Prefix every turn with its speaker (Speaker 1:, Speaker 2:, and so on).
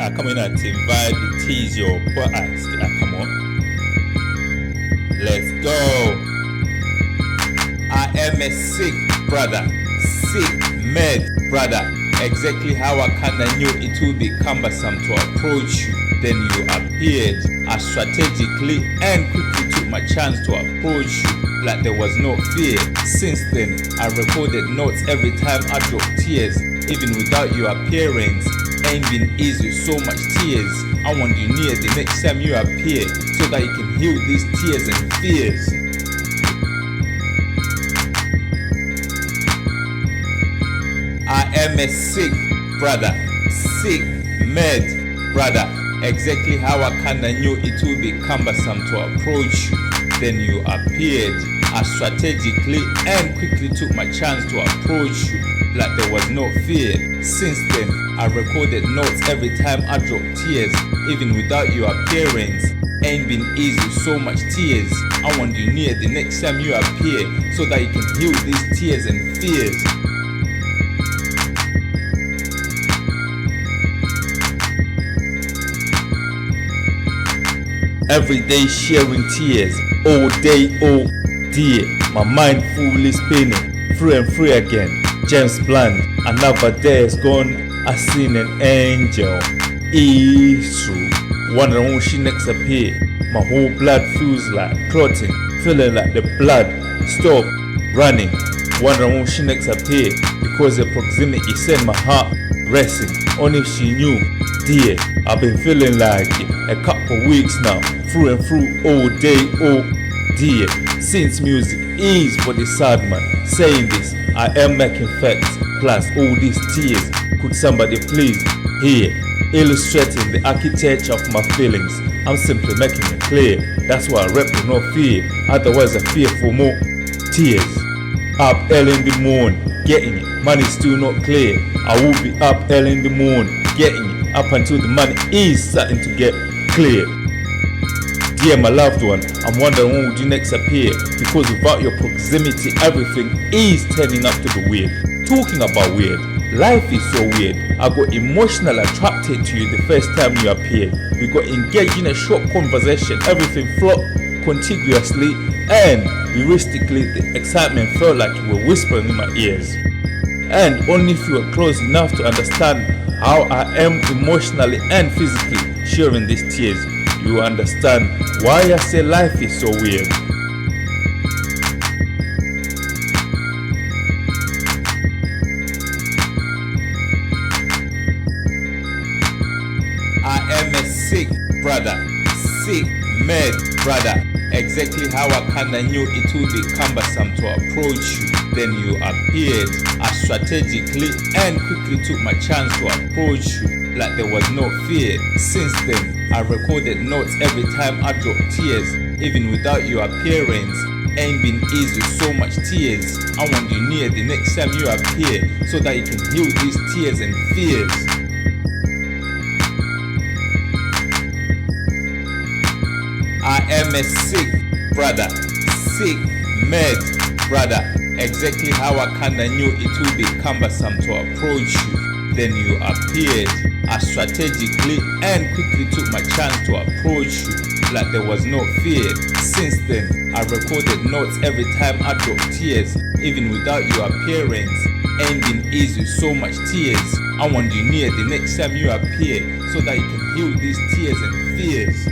Speaker 1: coming at Team Vibe. It is your boy. Come on. Let's go. I am a sick brother, sick mad brother. Exactly how I kinda knew it would be cumbersome to approach you. Then you appeared. I strategically and quickly took my chance to approach you like there was no fear. Since then, I recorded notes every time I dropped tears. Even without your appearance, ain't been easy with so much tears. I want you near the next time you appear, so that you can heal these tears and fears. I am a sick brother, sick mad brother. Exactly how I kinda knew it would be cumbersome to approach you. Then you appeared. I strategically and quickly took my chance to approach you like there was no fear. Since then, I recorded notes every time I dropped tears. Even without your appearance, ain't been easy with so much tears. I want you near the next time you appear, so that you can heal these tears and fears. Every day sharing tears, all day, all dear. My mind fully spinning, free and free again. James Blunt, another day is gone. I seen an angel. It's true. Wondering when she next appear. My whole blood feels like clotting, feeling like the blood stop running. Wondering when she next appear, because the proximity sent my heart racing. Only if she knew, dear. I've been feeling like it a couple weeks now, through and through, all day, all dear. Since music is for the sad man, saying this, I am making facts, plus all these tears. Could somebody please hear? Illustrating the architecture of my feelings. I'm simply making it clear. That's why I rap with no fear. Otherwise I fear for more tears. Up early in the morning, getting it. Money still not clear. I will be up early in the morning, getting it. Up until the money is starting to get clear. Dear my loved one, I'm wondering when would you next appear? Because without your proximity, everything is turning up to be weird. Talking about weird, life is so weird. I got emotionally attracted to you the first time you appeared. We got engaged in a short conversation, everything flowed contiguously, and realistically the excitement felt like you were whispering in my ears. And only if you were close enough to understand how I am emotionally and physically sharing these tears, you understand why I say life is so weird. I am a sick brother, sick mad brother. Exactly how I kinda knew it would be cumbersome to approach you. Then you appeared. I strategically and quickly took my chance to approach you like there was no fear. Since then, I recorded notes every time I dropped tears. Even without your appearance, ain't been easy with so much tears. I want you near the next time you appear, so that you can heal these tears and fears. I am a sick brother, sick mad brother. Exactly how I kinda knew it would be cumbersome to approach you. Then you appeared. I strategically and quickly took my chance to approach you like there was no fear. Since then, I recorded notes every time I dropped tears. Even without your appearance, ain't been easy with so much tears. I want you near the next time you appear, so that you can heal these tears and fears.